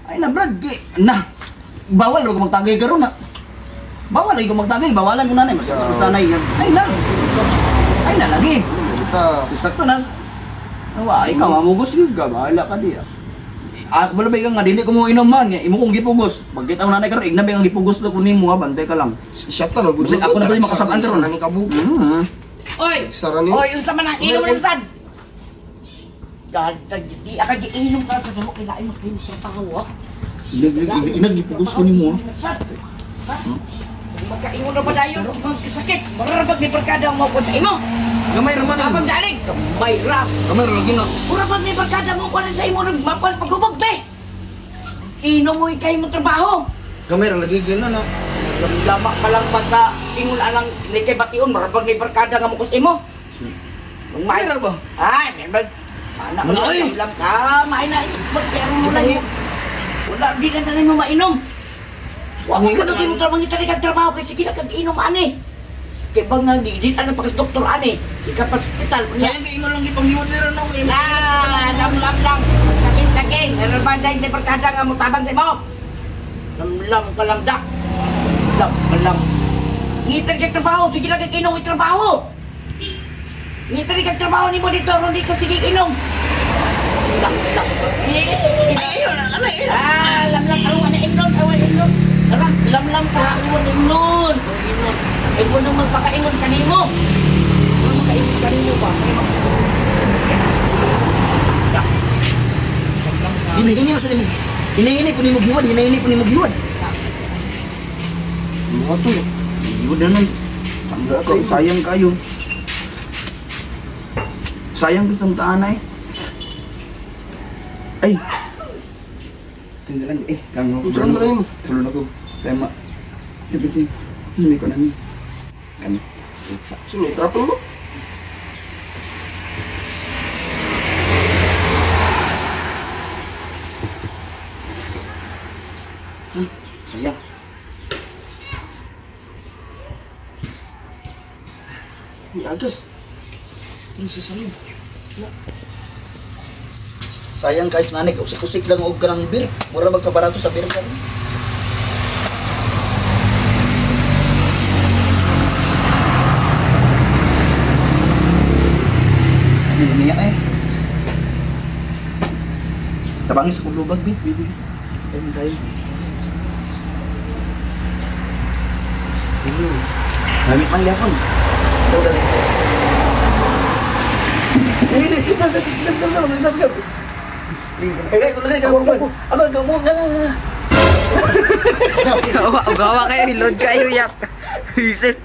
Ay na Brad, bawal ko magtagay karon na. Bawal ko magtagay, bawalan ko nanay, mas nanay yan. Ay na lagi. Sisakto na. Wa ikaw mamugos yun ka, bahala ka di. Ako balabay ka nga dili ko mo inom man, imo kong gipugos. Pagkita mo nanay karon, ignabi ang gipugos ko nimo ha, bantay ka lang. Siya ta nagud. Ako na ba makasabaan karon ni kabu. Oy. Sarani. Oy, unsa man ang inom ng sad? Di aka giinom ka sa damo kailain mo kini sa tawo. Inagipugos ko nimo. Magkaingon na ba dayon magkasakit? Marabag ni barkada mo ko sa imo. Gamay ra man. Abang dalig, gamay ra. Gamay ra lagi na. Marabag ni barkada mo ko sa imo nagmakuan paghubog be. Inom mo ikay mo trabaho. Gamay ra lagi gina na. Lama ka lang bata ingon alang ni kay bation marabag ni barkada nga mo ko sa imo. Gamay ra ba? Ay, member. Anak mo lang ka, maina magkero mo lang. Wala di na tayo mo mainom. Wa ko na kimo trabaho ngita trabaho kay sige kag inom ani. Kay bang nang di ana pakas doktor ani. Ika pa hospital kunya. Kaya ingon lang gipanghiwad nila no kay. Lam lang. Sakit lagi. Herbanday ni barkada nga mo tabang sa imo. Lam ka lang dak. Lam ka lang. Ngita kag trabaho sige kag inom trabaho. Ngita kag trabaho nimo dito hindi ka sige inom. Lam. Ayun, ano yun? Lam kalong ana imnon, awan imnon. Tara, lam ka awan imnon. Imnon. Ay mo nang magpakaingon kanimo. Mo makaingon kanimo ba? Ini masa ni. Ini pun ni mo giwad, ini pun ni mo giwad. Mo to. Giwad na nun. Sayang kayo. Sayang kitang taanay. Ay. Tinggalan kang Tuturan mo lang. Tulun ako. Tema. Tipi ini ko nani. Kan. Sino trapon mo? Sayang. Ni agas. Ano sa sayo? Sayang guys, nanik usik-usik lang og kanang beer. Mura magkabarato sa beer kan. Ini niya Tabangi sa kulubag bit, bibi. Sayang tayo. Gamit man yapon. Ito dali. Sab. Gawa kayo, load kayo, yap. Visit.